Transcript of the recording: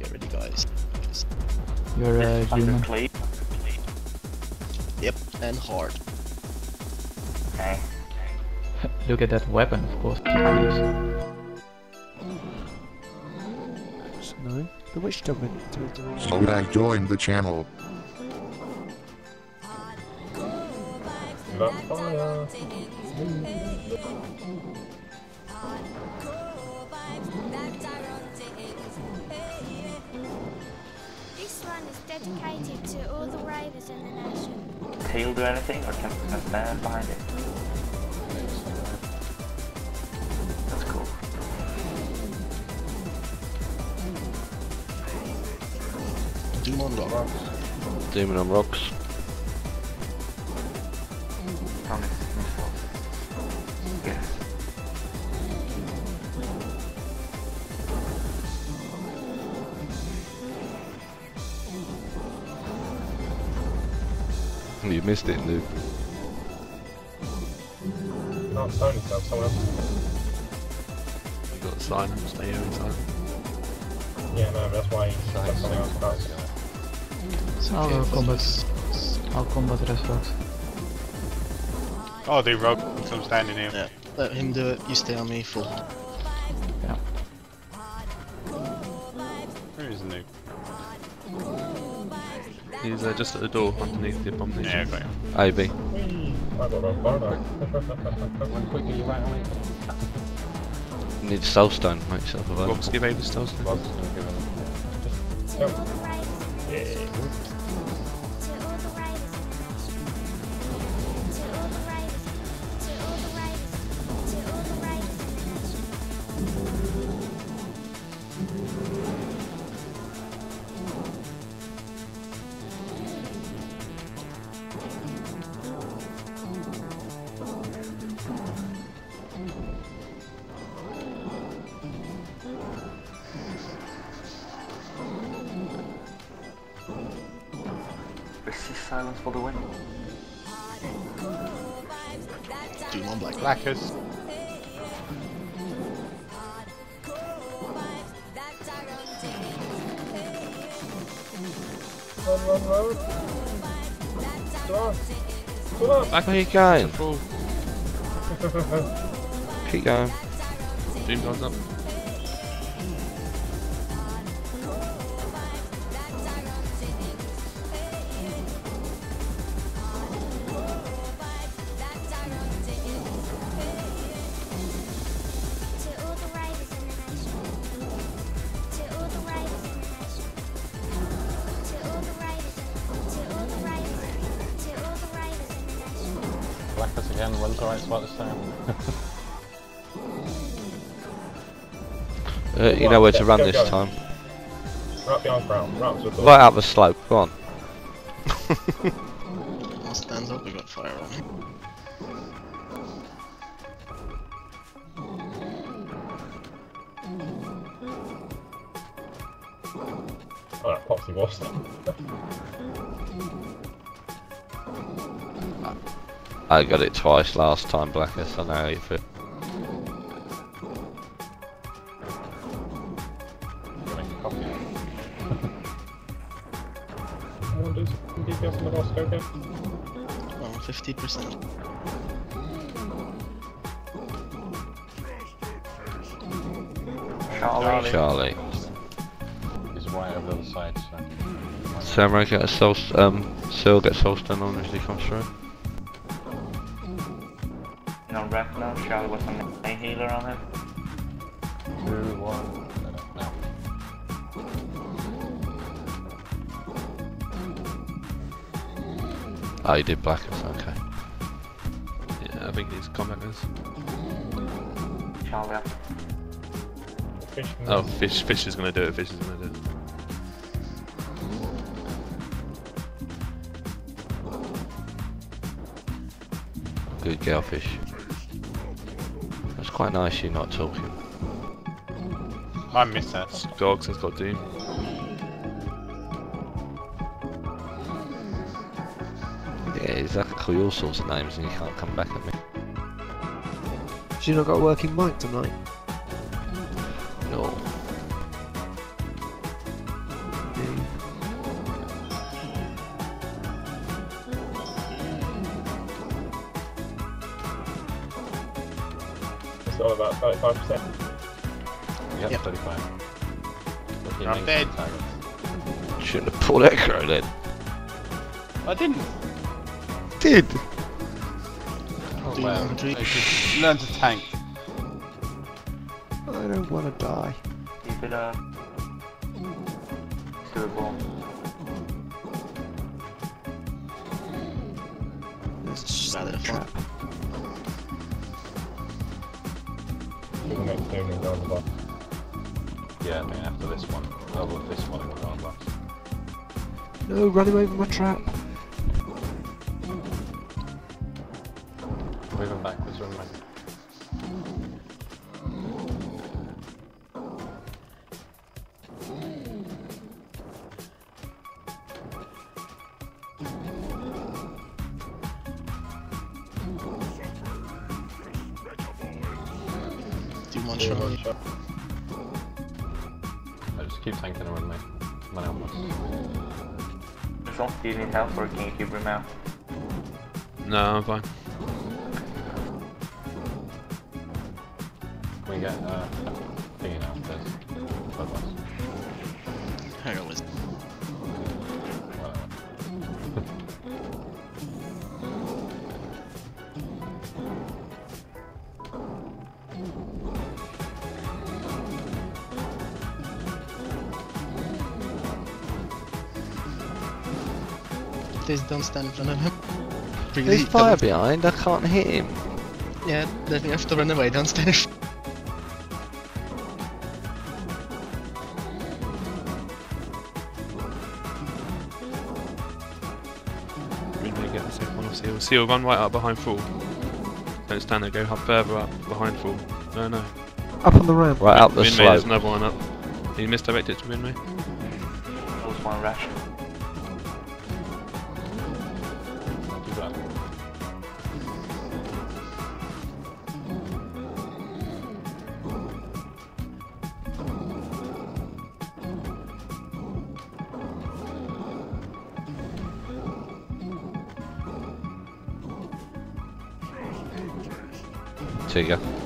Get ready, guys. You're a human. Yep, and hard. Okay. Look at that weapon, of course. No, the witch dog went to SeVeN joined the channel. Fire. This one is dedicated to all the riders in the nation. Tail do anything, or can I stand behind it? That's cool. Doom on rock. Demon on rocks. Promise myself. Yes. You missed it, Luke. Not Sony stuff, someone else. You got the sign and stay here inside. Yeah, no, that's why he got something else about it. I'll combat. I'll combat Resvox. Oh, they rogue, so I'm standing here. Yeah, let him do it. You stay on me full. Yeah. Where is the nuke? He's just at the door underneath the abomination. Yeah, got him. AB. I got a bardo. One quick, you right away. You need a soul stone, make yourself available. Rocks give Avis stars. Yeah. To all the riders in the nation. To all the riders in the nation. To all the riders. To all the riders. To all the riders in the nation. Resist silence for the win. Doom on black. Blackers. Run. Come on. Back where you going? Full. Keep going. Doom guns up. To all the riders in the nation. To all the riders in the nation. To all the riders in to all the riders to all the riders in the nation. Blackers again, when's the right spot this time? You know where to run this time. Right behind Crown. Right up to the door. Right up the slope, go on. One stands up, we got fire on him. Oh, that Popsy was. I got it twice last time, Blackest, I know how you feel. Someone do some DPS on the boss, go again. Oh, 50%. Charlie. He's right over the other side, so. Samurai get a soul, Seal gets soul stone on as he comes through. No rep now, Charlie with a main healer on him. 2, 1. No. Oh, you did Blackest, okay. Yeah, I think he's combaters. Charlie up. Oh, Fish is gonna do it, Fish is gonna do it. Good girl, Fish. That's quite nice you not talking. I missed that. Gogs has got Doom. Yeah, exactly. Call you all sorts of names and you can't come back at me. Have you not got a working mic tonight? No. on about 35%. Yep, Yep. 35. Looking I'm dead. Shouldn't have pulled Echo then. I didn't. Did. Oh, Do you wow. want to I should learn to tank. I don't want to die. Keep it up. Doable. There's just Rather a than trap. Do the next game and go on the box. Yeah, I mean after this one. Oh, well, this one will go on last. No, running over my trap. Moving backwards, run back. Do one Do shot? one shot. I just keep tanking around me. My almost. Do you need help or can you keep him out? No, I'm fine. Can we get thingy now, please? Both of us. Hero was. Please don't stand in front of him. Really, There's fire don't- behind, I can't hit him. Yeah, then you have to run away, don't stand in front. We need to get the second one off Seal. Seal, run right up behind full. Don't stand there, go up further up behind full. No, no. Up on the ramp. Right up the Win me, there's slope. another one up. He misdirected to win me. Close one rush. Not too bad. Here you go.